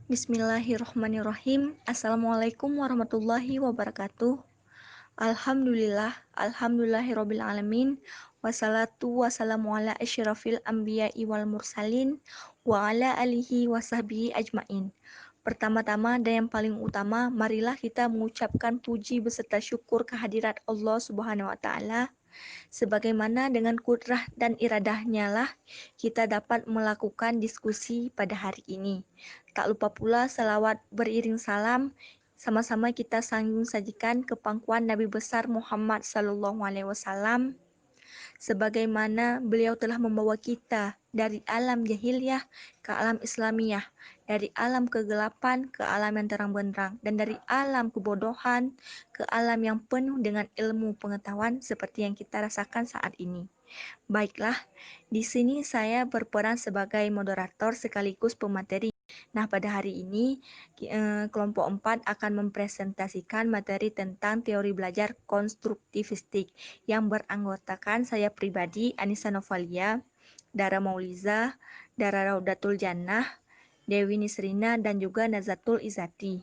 Bismillahirrahmanirrahim. Assalamualaikum warahmatullahi wabarakatuh. Alhamdulillahirabbil alamin. Wassalatu wassalamu ala asyrafil anbiya'i wal mursalin wa ala alihi wasahbihi ajmain. Pertama-tama dan yang paling utama, marilah kita mengucapkan puji beserta syukur kehadirat Allah Subhanahu wa taala. Sebagaimana dengan kudrah dan iradahnya lah kita dapat melakukan diskusi pada hari ini. Tak lupa pula salawat beriring salam sama-sama kita sambung sajikan ke pangkuan Nabi besar Muhammad sallallahu alaihi wasallam sebagaimana beliau telah membawa kita dari alam jahiliyah ke alam Islamiyah, dari alam kegelapan ke alam yang terang benderang, dan dari alam kebodohan ke alam yang penuh dengan ilmu pengetahuan seperti yang kita rasakan saat ini. Baiklah, di sini saya berperan sebagai moderator sekaligus pemateri. Nah, pada hari ini kelompok 4 akan mempresentasikan materi tentang teori belajar konstruktivistik yang beranggotakan saya pribadi, Anissa Novalia, Dara Mauliza, Dara Raudatul Jannah, Dewi Nisrina, dan juga Nazatul Izati.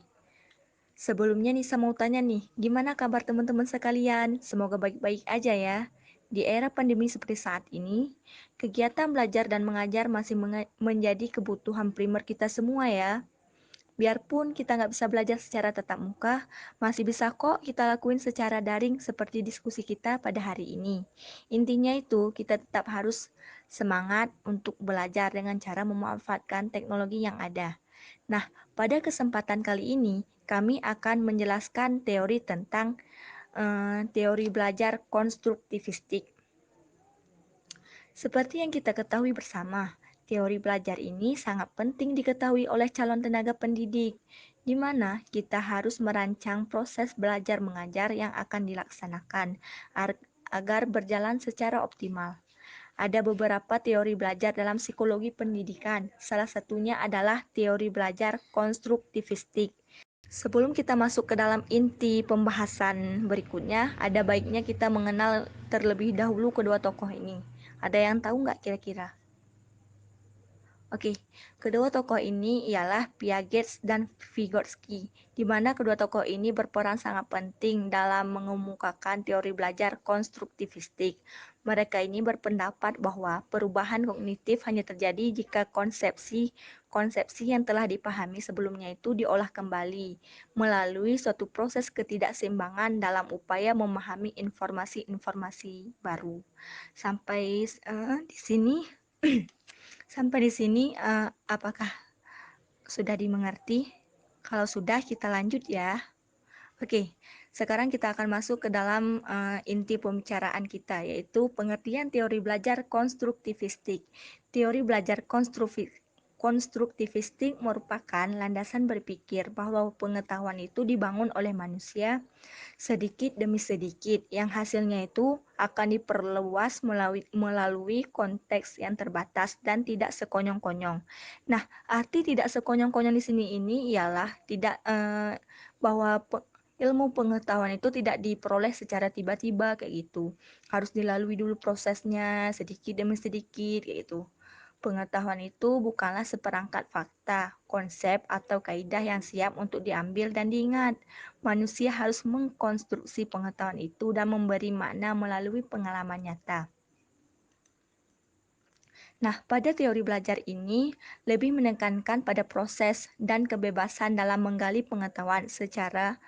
Sebelumnya Nisa mau tanya nih, gimana kabar teman-teman sekalian? Semoga baik-baik aja ya. Di era pandemi seperti saat ini, kegiatan belajar dan mengajar masih menjadi kebutuhan primer kita semua ya. Biarpun kita nggak bisa belajar secara tatap muka, masih bisa kok kita lakuin secara daring seperti diskusi kita pada hari ini. Intinya itu, kita tetap harus semangat untuk belajar dengan cara memanfaatkan teknologi yang ada. Nah, pada kesempatan kali ini, kami akan menjelaskan teori tentang teori belajar konstruktivistik. Seperti yang kita ketahui bersama, teori belajar ini sangat penting diketahui oleh calon tenaga pendidik, di mana kita harus merancang proses belajar mengajar yang akan dilaksanakan agar berjalan secara optimal. Ada beberapa teori belajar dalam psikologi pendidikan, salah satunya adalah teori belajar konstruktivistik. Sebelum kita masuk ke dalam inti pembahasan berikutnya, ada baiknya kita mengenal terlebih dahulu kedua tokoh ini. Ada yang tahu nggak kira-kira? Oke, kedua tokoh ini ialah Piaget dan Vygotsky, di mana kedua tokoh ini berperan sangat penting dalam mengemukakan teori belajar konstruktivistik. Mereka ini berpendapat bahwa perubahan kognitif hanya terjadi jika konsepsi yang telah dipahami sebelumnya itu diolah kembali melalui suatu proses ketidakseimbangan dalam upaya memahami informasi-informasi baru. Sampai di sini apakah sudah dimengerti? Kalau sudah, kita lanjut ya. Oke, sekarang kita akan masuk ke dalam inti pembicaraan kita, yaitu pengertian teori belajar konstruktivistik. Teori belajar konstruktivistik merupakan landasan berpikir bahwa pengetahuan itu dibangun oleh manusia sedikit demi sedikit, yang hasilnya itu akan diperluas melalui konteks yang terbatas dan tidak sekonyong-konyong. Nah, arti tidak sekonyong-konyong di sini ini ialah tidak bahwa ilmu pengetahuan itu tidak diperoleh secara tiba-tiba kayak gitu. Harus dilalui dulu prosesnya sedikit demi sedikit kayak gitu. Pengetahuan itu bukanlah seperangkat fakta, konsep, atau kaidah yang siap untuk diambil dan diingat. Manusia harus mengkonstruksi pengetahuan itu dan memberi makna melalui pengalaman nyata. Nah, pada teori belajar ini lebih menekankan pada proses dan kebebasan dalam menggali pengetahuan serta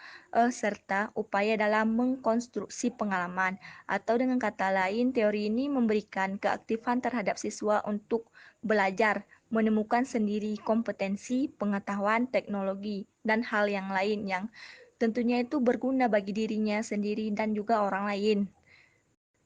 upaya dalam mengkonstruksi pengalaman. Atau dengan kata lain, teori ini memberikan keaktifan terhadap siswa untuk belajar, menemukan sendiri kompetensi, pengetahuan, teknologi, dan hal yang lain yang tentunya itu berguna bagi dirinya sendiri dan juga orang lain.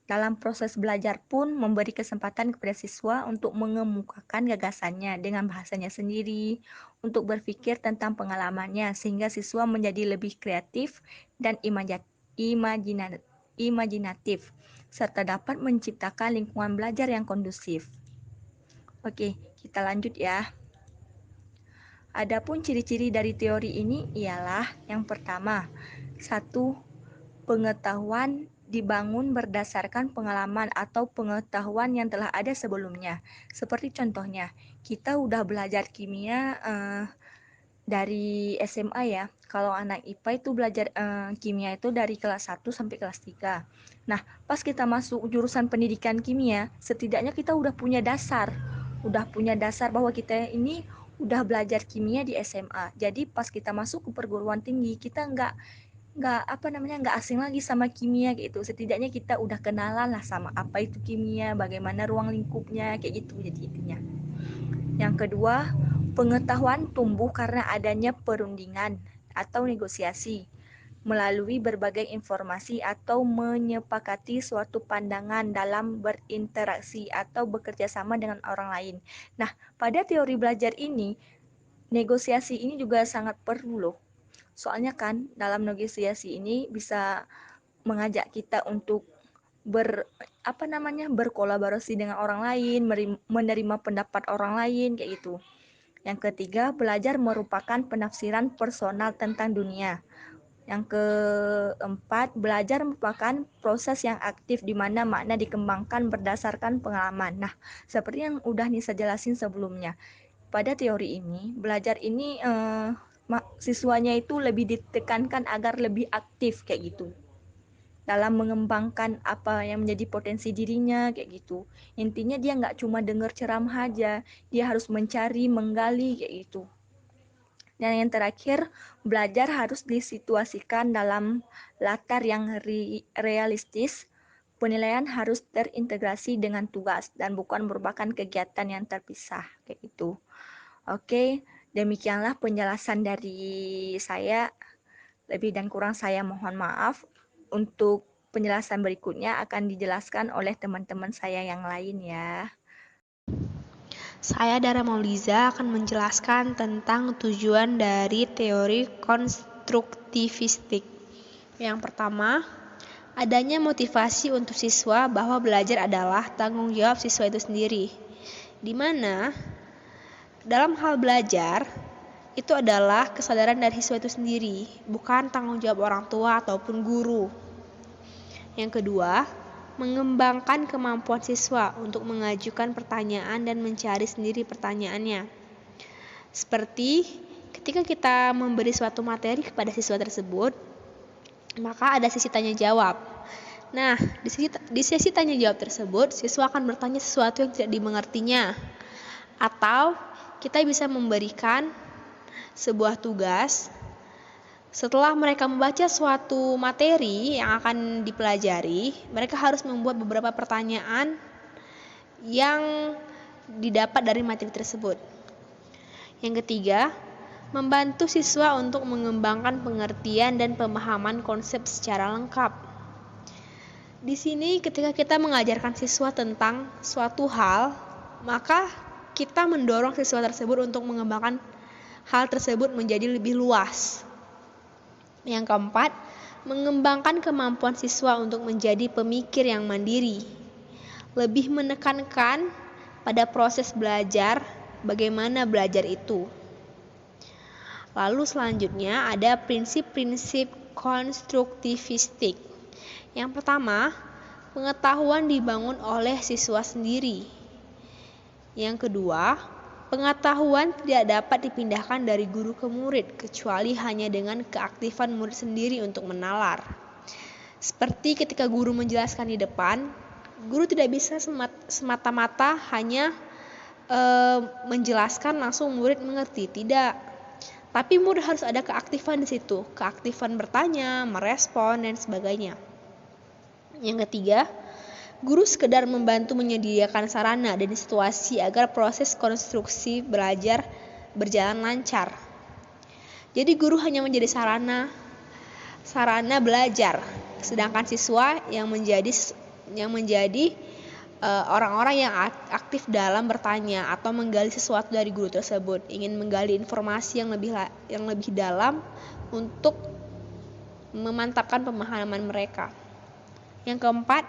Dalam proses belajar pun memberi kesempatan kepada siswa untuk mengemukakan gagasannya dengan bahasanya sendiri, untuk berpikir tentang pengalamannya, sehingga siswa menjadi lebih kreatif dan imajinatif, serta dapat menciptakan lingkungan belajar yang kondusif. Oke, kita lanjut ya. Adapun ciri-ciri dari teori ini ialah yang pertama, satu, pengetahuan dibangun berdasarkan pengalaman atau pengetahuan yang telah ada sebelumnya. Seperti contohnya, kita udah belajar kimia dari SMA ya. Kalau anak IPA itu belajar kimia itu dari kelas 1 sampai kelas 3. Nah, pas kita masuk jurusan pendidikan kimia, setidaknya kita udah punya dasar. Udah punya dasar bahwa kita ini udah belajar kimia di SMA. Jadi pas kita masuk ke perguruan tinggi, kita nggak asing lagi sama kimia gitu. Setidaknya kita udah kenalan lah sama apa itu kimia, bagaimana ruang lingkupnya kayak gitu jadi intinya. Yang kedua, pengetahuan tumbuh karena adanya perundingan atau negosiasi melalui berbagai informasi atau menyepakati suatu pandangan dalam berinteraksi atau bekerja sama dengan orang lain. Nah, pada teori belajar ini, negosiasi ini juga sangat perlu loh. Soalnya kan dalam negosiasi ini bisa mengajak kita untuk berkolaborasi dengan orang lain, menerima pendapat orang lain kayak gitu. Yang ketiga, belajar merupakan penafsiran personal tentang dunia. Yang keempat, belajar merupakan proses yang aktif di mana makna dikembangkan berdasarkan pengalaman. Nah, seperti yang udah Nisa jelasin sebelumnya, pada teori ini, belajar ini siswanya itu lebih ditekankan agar lebih aktif kayak gitu dalam mengembangkan apa yang menjadi potensi dirinya kayak gitu. Intinya dia nggak cuma dengar ceramah aja, dia harus mencari, menggali kayak gitu. Dan yang terakhir, belajar harus disituasikan dalam latar yang realistis. Penilaian harus terintegrasi dengan tugas dan bukan merupakan kegiatan yang terpisah kayak gitu. Oke, demikianlah penjelasan dari saya. Lebih dan kurang saya mohon maaf. Untuk penjelasan berikutnya akan dijelaskan oleh teman-teman saya yang lain ya. Saya Dara Mauliza akan menjelaskan tentang tujuan dari teori konstruktivistik. Yang pertama, adanya motivasi untuk siswa bahwa belajar adalah tanggung jawab siswa itu sendiri, di mana dalam hal belajar itu adalah kesadaran dari siswa itu sendiri, bukan tanggung jawab orang tua ataupun guru. Yang kedua, mengembangkan kemampuan siswa untuk mengajukan pertanyaan dan mencari sendiri pertanyaannya. Seperti ketika kita memberi suatu materi kepada siswa tersebut, maka ada sesi tanya jawab. Nah, di sesi tanya jawab tersebut, siswa akan bertanya sesuatu yang tidak dimengertinya. Atau kita bisa memberikan sebuah tugas. Setelah mereka membaca suatu materi yang akan dipelajari, mereka harus membuat beberapa pertanyaan yang didapat dari materi tersebut. Yang ketiga, membantu siswa untuk mengembangkan pengertian dan pemahaman konsep secara lengkap. Di sini ketika kita mengajarkan siswa tentang suatu hal, maka kita mendorong siswa tersebut untuk mengembangkan hal tersebut menjadi lebih luas. Yang keempat, mengembangkan kemampuan siswa untuk menjadi pemikir yang mandiri. Lebih menekankan pada proses belajar, bagaimana belajar itu. Lalu selanjutnya ada prinsip-prinsip konstruktivistik. Yang pertama, pengetahuan dibangun oleh siswa sendiri. Yang kedua, pengetahuan tidak dapat dipindahkan dari guru ke murid, kecuali hanya dengan keaktifan murid sendiri untuk menalar. Seperti ketika guru menjelaskan di depan, guru tidak bisa semata-mata hanya menjelaskan langsung murid mengerti, tidak. Tapi murid harus ada keaktifan di situ, keaktifan bertanya, merespon, dan sebagainya. Yang ketiga, guru sekedar membantu menyediakan sarana dan situasi agar proses konstruksi belajar berjalan lancar. Jadi guru hanya menjadi sarana belajar, sedangkan siswa yang menjadi orang-orang yang aktif dalam bertanya atau menggali sesuatu dari guru tersebut, ingin menggali informasi yang lebih dalam untuk memantapkan pemahaman mereka. Yang keempat,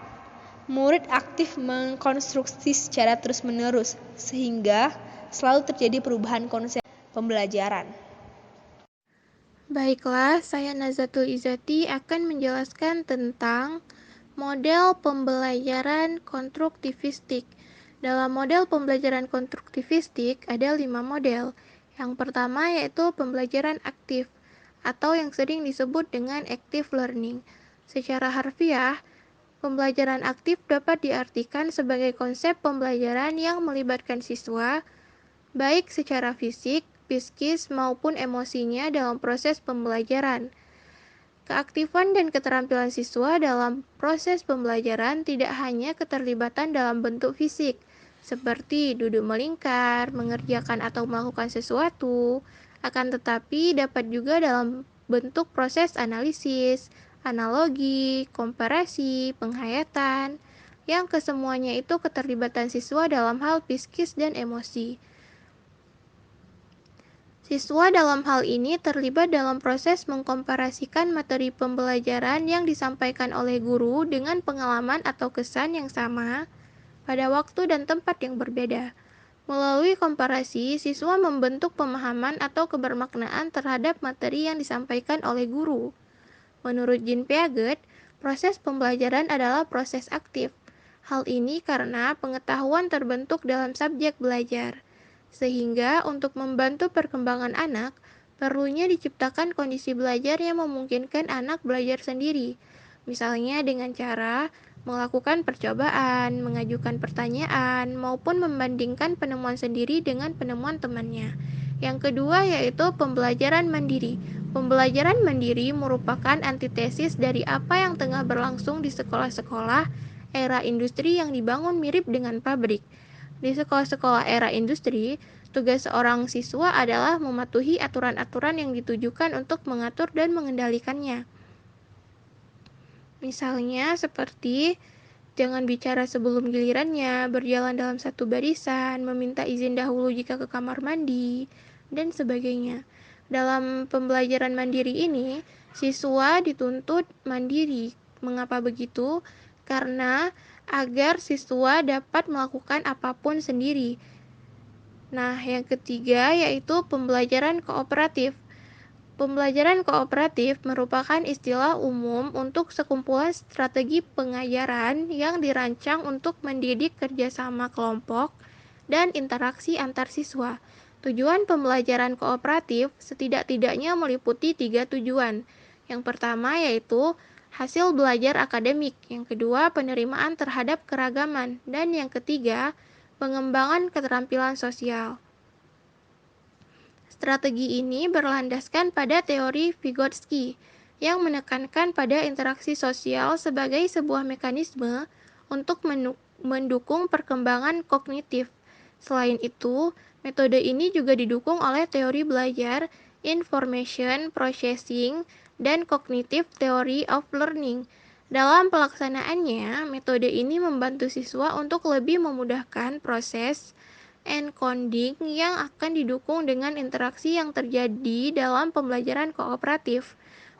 murid aktif mengkonstruksi secara terus-menerus sehingga selalu terjadi perubahan konsep pembelajaran. Baiklah, saya Nazatul Izati akan menjelaskan tentang model pembelajaran konstruktivistik. Dalam model pembelajaran konstruktivistik ada 5 model. Yang pertama yaitu pembelajaran aktif, atau yang sering disebut dengan active learning. Secara harfiah, pembelajaran aktif dapat diartikan sebagai konsep pembelajaran yang melibatkan siswa, baik secara fisik, psikis, maupun emosinya dalam proses pembelajaran. Keaktifan dan keterampilan siswa dalam proses pembelajaran tidak hanya keterlibatan dalam bentuk fisik, seperti duduk melingkar, mengerjakan atau melakukan sesuatu, akan tetapi dapat juga dalam bentuk proses analisis, analogi, komparasi, penghayatan, yang kesemuanya itu keterlibatan siswa dalam hal psikis dan emosi. Siswa dalam hal ini terlibat dalam proses mengkomparasikan materi pembelajaran yang disampaikan oleh guru dengan pengalaman atau kesan yang sama pada waktu dan tempat yang berbeda. Melalui komparasi, siswa membentuk pemahaman atau kebermaknaan terhadap materi yang disampaikan oleh guru. Menurut Jean Piaget, proses pembelajaran adalah proses aktif. Hal ini karena pengetahuan terbentuk dalam subjek belajar. Sehingga untuk membantu perkembangan anak, perlunya diciptakan kondisi belajar yang memungkinkan anak belajar sendiri. Misalnya dengan cara melakukan percobaan, mengajukan pertanyaan, maupun membandingkan penemuan sendiri dengan penemuan temannya. Yang kedua yaitu pembelajaran mandiri. Pembelajaran mandiri merupakan antitesis dari apa yang tengah berlangsung di sekolah-sekolah era industri yang dibangun mirip dengan pabrik. Di sekolah-sekolah era industri, tugas seorang siswa adalah mematuhi aturan-aturan yang ditujukan untuk mengatur dan mengendalikannya. Misalnya seperti jangan bicara sebelum gilirannya, berjalan dalam satu barisan, meminta izin dahulu jika ke kamar mandi, dan sebagainya. Dalam pembelajaran mandiri ini, siswa dituntut mandiri. Mengapa begitu? Karena agar siswa dapat melakukan apapun sendiri. Nah, yang ketiga yaitu pembelajaran kooperatif. Pembelajaran kooperatif merupakan istilah umum untuk sekumpulan strategi pengajaran yang dirancang untuk mendidik kerjasama kelompok dan interaksi antar siswa. Tujuan pembelajaran kooperatif setidak-tidaknya meliputi 3 tujuan. Yang pertama yaitu hasil belajar akademik, yang kedua penerimaan terhadap keragaman, dan yang ketiga pengembangan keterampilan sosial. Strategi ini berlandaskan pada teori Vygotsky yang menekankan pada interaksi sosial sebagai sebuah mekanisme untuk mendukung perkembangan kognitif. Selain itu, metode ini juga didukung oleh teori belajar, information processing, dan cognitive theory of learning. Dalam pelaksanaannya, metode ini membantu siswa untuk lebih memudahkan proses encoding yang akan didukung dengan interaksi yang terjadi dalam pembelajaran kooperatif.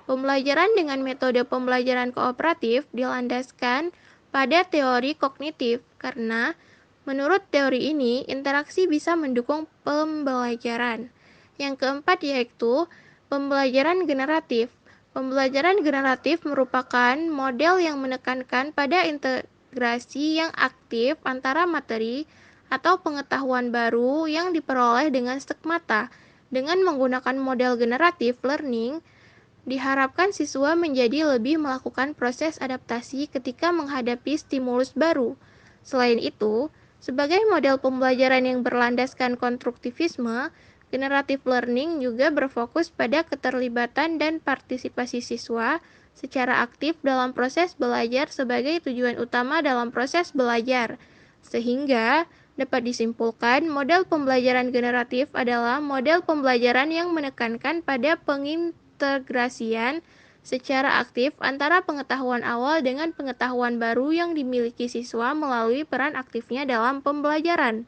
Pembelajaran dengan metode pembelajaran kooperatif dilandaskan pada teori kognitif karena menurut teori ini interaksi bisa mendukung pembelajaran. Yang keempat yaitu pembelajaran generatif. Pembelajaran generatif merupakan model yang menekankan pada integrasi yang aktif antara materi atau pengetahuan baru yang diperoleh dengan stegmata. Dengan menggunakan model generatif learning, diharapkan siswa menjadi lebih melakukan proses adaptasi ketika menghadapi stimulus baru. Selain itu, sebagai model pembelajaran yang berlandaskan konstruktivisme, generative learning juga berfokus pada keterlibatan dan partisipasi siswa secara aktif dalam proses belajar sebagai tujuan utama dalam proses belajar. Sehingga dapat disimpulkan, model pembelajaran generatif adalah model pembelajaran yang menekankan pada pengintegrasian secara aktif antara pengetahuan awal dengan pengetahuan baru yang dimiliki siswa melalui peran aktifnya dalam pembelajaran.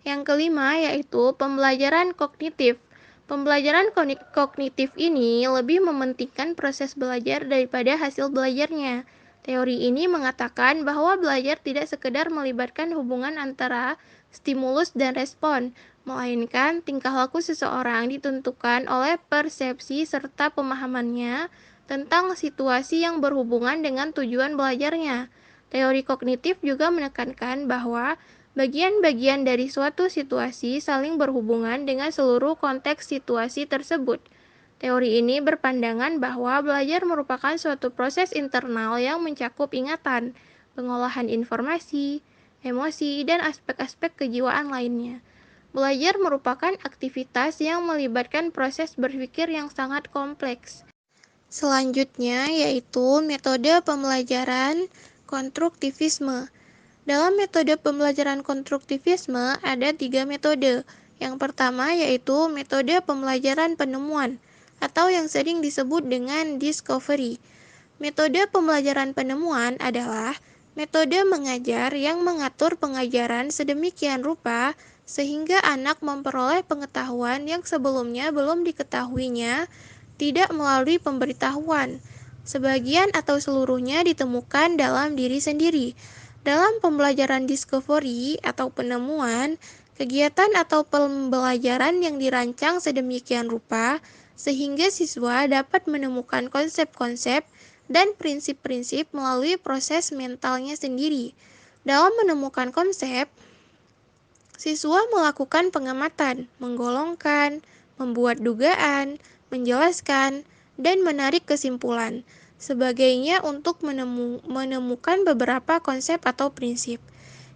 Yang kelima yaitu pembelajaran kognitif. Pembelajaran kognitif ini lebih mementingkan proses belajar daripada hasil belajarnya. Teori ini mengatakan bahwa belajar tidak sekedar melibatkan hubungan antara stimulus dan respon, melainkan tingkah laku seseorang ditentukan oleh persepsi serta pemahamannya tentang situasi yang berhubungan dengan tujuan belajarnya. Teori kognitif juga menekankan bahwa Bagian-bagian dari suatu situasi saling berhubungan dengan seluruh konteks situasi tersebut. Teori ini berpandangan bahwa belajar merupakan suatu proses internal yang mencakup ingatan, pengolahan informasi, emosi, dan aspek-aspek kejiwaan lainnya. Belajar merupakan aktivitas yang melibatkan proses berpikir yang sangat kompleks. Selanjutnya yaitu metode pembelajaran konstruktivisme. Dalam metode pembelajaran konstruktivisme ada 3 metode. Yang pertama yaitu metode pembelajaran penemuan atau yang sering disebut dengan discovery. Metode pembelajaran penemuan adalah metode mengajar yang mengatur pengajaran sedemikian rupa sehingga anak memperoleh pengetahuan yang sebelumnya belum diketahuinya tidak melalui pemberitahuan. Sebagian atau seluruhnya ditemukan dalam diri sendiri. Dalam pembelajaran discovery atau penemuan, kegiatan atau pembelajaran yang dirancang sedemikian rupa sehingga siswa dapat menemukan konsep-konsep dan prinsip-prinsip melalui proses mentalnya sendiri. Dalam menemukan konsep, siswa melakukan pengamatan, menggolongkan, membuat dugaan, menjelaskan, dan menarik kesimpulan sebagainya untuk menemukan beberapa konsep atau prinsip.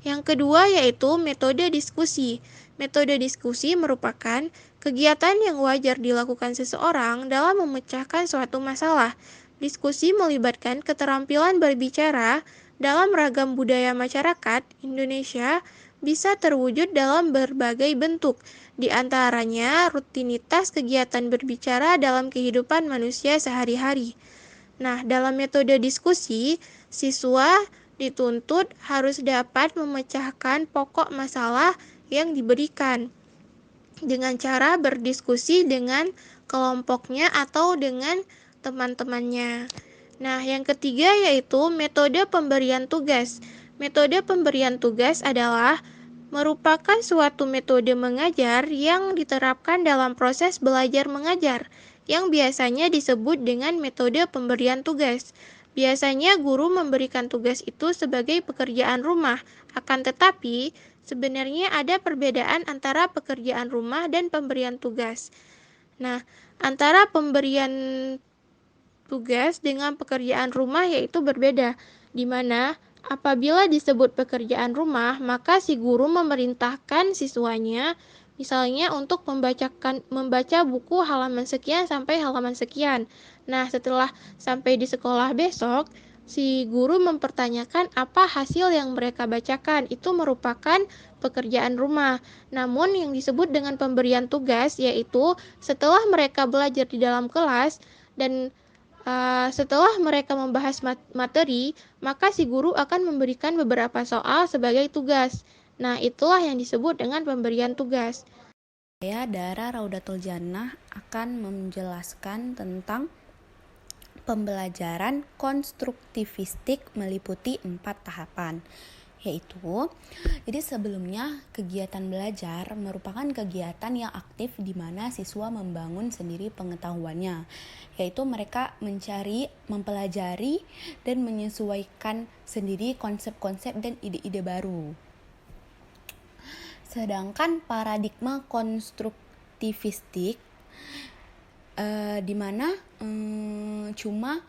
Yang kedua yaitu metode diskusi. Metode diskusi merupakan kegiatan yang wajar dilakukan seseorang dalam memecahkan suatu masalah. Diskusi melibatkan keterampilan berbicara dalam ragam budaya masyarakat Indonesia bisa terwujud dalam berbagai bentuk, di antaranya rutinitas kegiatan berbicara dalam kehidupan manusia sehari-hari. Nah, dalam metode diskusi, siswa dituntut harus dapat memecahkan pokok masalah yang diberikan dengan cara berdiskusi dengan kelompoknya atau dengan teman-temannya. Nah, yang ketiga yaitu metode pemberian tugas. Metode pemberian tugas adalah merupakan suatu metode mengajar yang diterapkan dalam proses belajar mengajar, yang biasanya disebut dengan metode pemberian tugas. Biasanya guru memberikan tugas itu sebagai pekerjaan rumah, akan tetapi sebenarnya ada perbedaan antara pekerjaan rumah dan pemberian tugas. Nah, antara pemberian tugas dengan pekerjaan rumah yaitu berbeda, di mana apabila disebut pekerjaan rumah, maka si guru memerintahkan siswanya misalnya untuk membaca buku halaman sekian sampai halaman sekian. Nah, setelah sampai di sekolah besok, si guru mempertanyakan apa hasil yang mereka bacakan. Itu merupakan pekerjaan rumah. Namun yang disebut dengan pemberian tugas yaitu setelah mereka belajar di dalam kelas dan setelah mereka membahas materi, maka si guru akan memberikan beberapa soal sebagai tugas. Nah, itulah yang disebut dengan pemberian tugas. Saya Dara Raudatul Jannah akan menjelaskan tentang pembelajaran konstruktivistik meliputi 4 tahapan, yaitu jadi sebelumnya kegiatan belajar merupakan kegiatan yang aktif di mana siswa membangun sendiri pengetahuannya, yaitu mereka mencari, mempelajari, dan menyesuaikan sendiri konsep-konsep dan ide-ide baru. Sedangkan paradigma konstruktivistik di mana cuma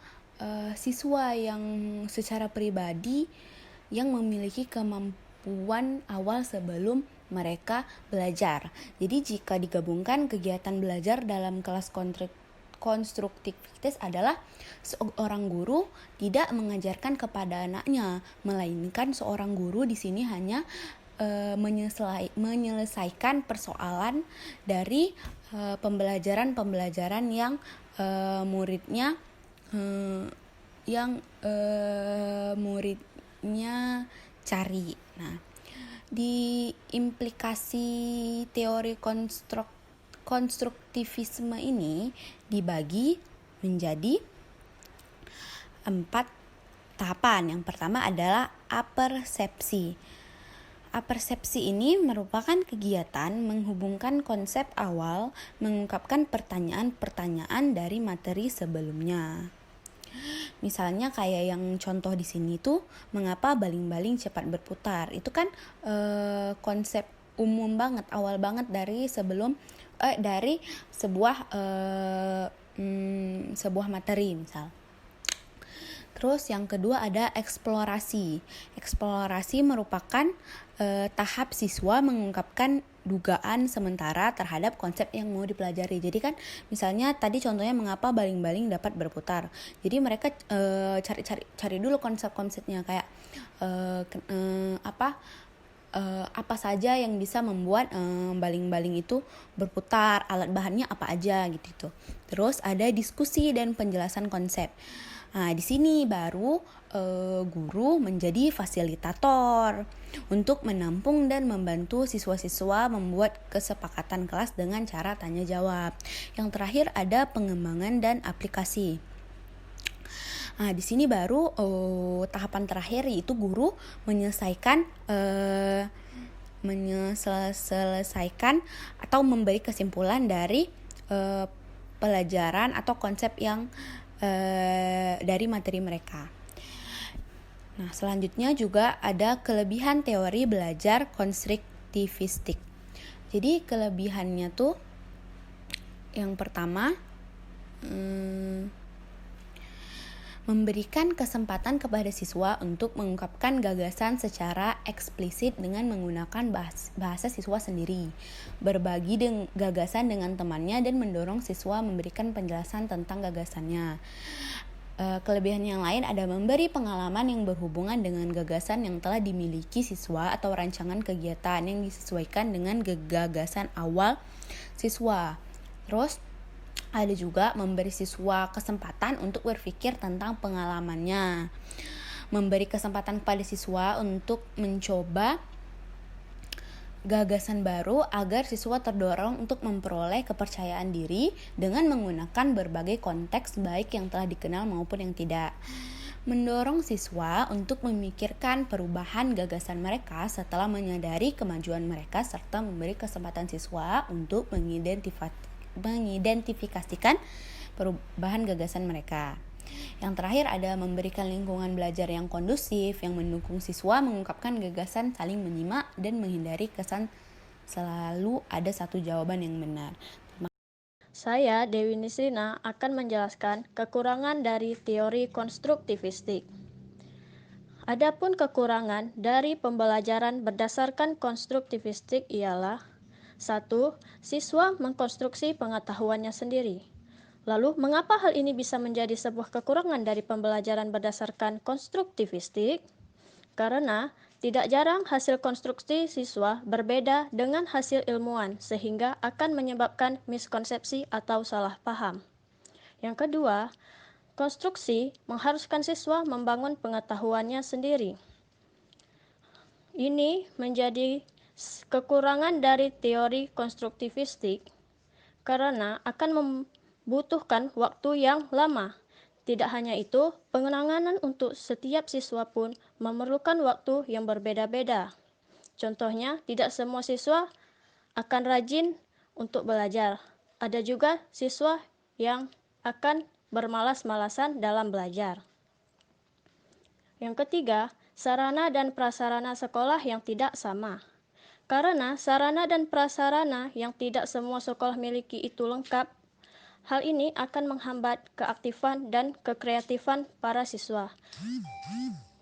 siswa yang secara pribadi yang memiliki kemampuan awal sebelum mereka belajar. Jadi jika digabungkan kegiatan belajar dalam kelas konstruktivitas adalah seorang guru tidak mengajarkan kepada anaknya, melainkan seorang guru di sini hanya menyelesaikan persoalan dari pembelajaran yang muridnya cari. Nah, di implikasi teori konstruktivisme ini dibagi menjadi 4 tahapan. Yang pertama adalah apersepsi. Apersepsi ini merupakan kegiatan menghubungkan konsep awal, mengungkapkan pertanyaan-pertanyaan dari materi sebelumnya. Misalnya kayak yang contoh di sini tuh, mengapa baling-baling cepat berputar. Itu kan konsep umum banget, awal banget dari sebuah materi misal. Terus yang kedua ada eksplorasi. Eksplorasi merupakan tahap siswa mengungkapkan dugaan sementara terhadap konsep yang mau dipelajari. Jadi kan misalnya tadi contohnya mengapa baling-baling dapat berputar. Jadi mereka cari dulu konsep-konsepnya kayak apa saja yang bisa membuat baling-baling itu berputar, alat bahannya apa aja gitu. Terus ada diskusi dan penjelasan konsep. Nah, di sini baru guru menjadi fasilitator untuk menampung dan membantu siswa-siswa membuat kesepakatan kelas dengan cara tanya jawab. Yang terakhir ada pengembangan dan aplikasi. Nah, di sini baru tahapan terakhir yaitu guru menyelesaikan atau memberi kesimpulan dari pelajaran atau konsep yang dari materi mereka. Nah, selanjutnya juga ada kelebihan teori belajar konstruktivistik. Jadi kelebihannya tuh yang pertama memberikan kesempatan kepada siswa untuk mengungkapkan gagasan secara eksplisit dengan menggunakan bahasa siswa sendiri, berbagi gagasan dengan temannya dan mendorong siswa memberikan penjelasan tentang gagasannya. Kelebihan yang lain ada memberi pengalaman yang berhubungan dengan gagasan yang telah dimiliki siswa atau rancangan kegiatan yang disesuaikan dengan gagasan awal siswa. Terus ada juga memberi siswa kesempatan untuk berpikir tentang pengalamannya. Memberi kesempatan kepada siswa untuk mencoba gagasan baru agar siswa terdorong untuk memperoleh kepercayaan diri dengan menggunakan berbagai konteks baik yang telah dikenal maupun yang tidak. Mendorong siswa untuk memikirkan perubahan gagasan mereka setelah menyadari kemajuan mereka serta memberi kesempatan siswa untuk mengidentifikasikan perubahan gagasan mereka. Yang terakhir ada memberikan lingkungan belajar yang kondusif yang mendukung siswa mengungkapkan gagasan, saling menyimak dan menghindari kesan selalu ada satu jawaban yang benar. Saya, Dewi Nisrina, akan menjelaskan kekurangan dari teori konstruktivistik. Adapun kekurangan dari pembelajaran berdasarkan konstruktivistik ialah 1. Siswa mengkonstruksi pengetahuannya sendiri. Lalu, mengapa hal ini bisa menjadi sebuah kekurangan dari pembelajaran berdasarkan konstruktivistik? Karena tidak jarang hasil konstruksi siswa berbeda dengan hasil ilmuwan, sehingga akan menyebabkan miskonsepsi atau salah paham. Yang kedua, konstruksi mengharuskan siswa membangun pengetahuannya sendiri. Ini menjadi kekurangan dari teori konstruktivistik karena akan membutuhkan waktu yang lama. Tidak hanya itu, pengenangan untuk setiap siswa pun memerlukan waktu yang berbeda-beda. Contohnya, tidak semua siswa akan rajin untuk belajar. Ada juga siswa yang akan bermalas-malasan dalam belajar. Yang ketiga, sarana dan prasarana sekolah yang tidak sama. Karena sarana dan prasarana yang tidak semua sekolah miliki itu lengkap, hal ini akan menghambat keaktifan dan kekreatifan para siswa.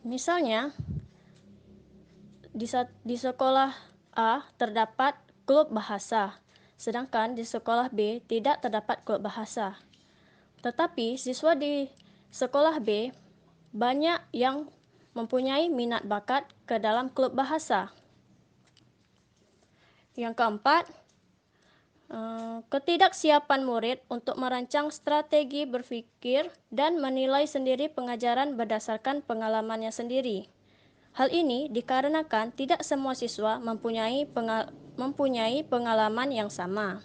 Misalnya, di sekolah A terdapat klub bahasa, sedangkan di sekolah B tidak terdapat klub bahasa. Tetapi siswa di sekolah B banyak yang mempunyai minat bakat ke dalam klub bahasa. Yang keempat, ketidaksiapan murid untuk merancang strategi berpikir dan menilai sendiri pengajaran berdasarkan pengalamannya sendiri. Hal ini dikarenakan tidak semua siswa mempunyai pengalaman yang sama.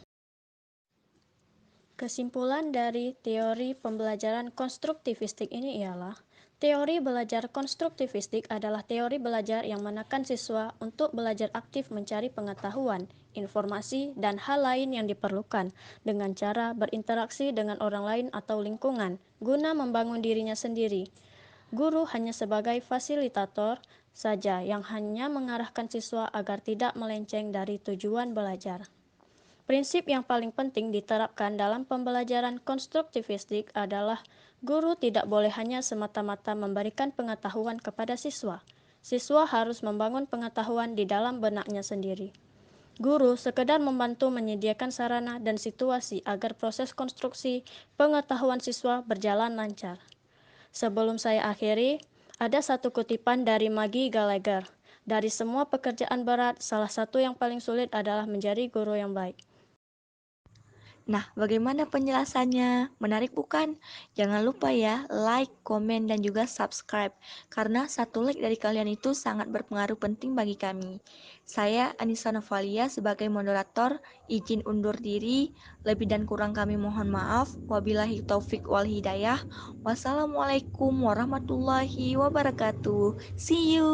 Kesimpulan dari teori pembelajaran konstruktivistik ini ialah teori belajar konstruktivistik adalah teori belajar yang menekan siswa untuk belajar aktif mencari pengetahuan. informasi, dan hal lain yang diperlukan dengan cara berinteraksi dengan orang lain atau lingkungan guna membangun dirinya sendiri. Guru hanya sebagai fasilitator saja yang hanya mengarahkan siswa agar tidak melenceng dari tujuan belajar. Prinsip yang paling penting diterapkan dalam pembelajaran konstruktivistik adalah guru tidak boleh hanya semata-mata memberikan pengetahuan kepada siswa. Siswa harus membangun pengetahuan di dalam benaknya sendiri. Guru sekedar membantu menyediakan sarana dan situasi agar proses konstruksi pengetahuan siswa berjalan lancar. Sebelum saya akhiri, ada satu kutipan dari Maggie Gallagher. Dari semua pekerjaan berat, salah satu yang paling sulit adalah menjadi guru yang baik. Nah, bagaimana penjelasannya? Menarik bukan? Jangan lupa ya, like, komen, dan juga subscribe. Karena satu like dari kalian itu sangat berpengaruh penting bagi kami. Saya Anissa Novalia sebagai moderator, izin undur diri. Lebih dan kurang kami mohon maaf. Wabillahi taufik wal hidayah. Wassalamualaikum warahmatullahi wabarakatuh. See you.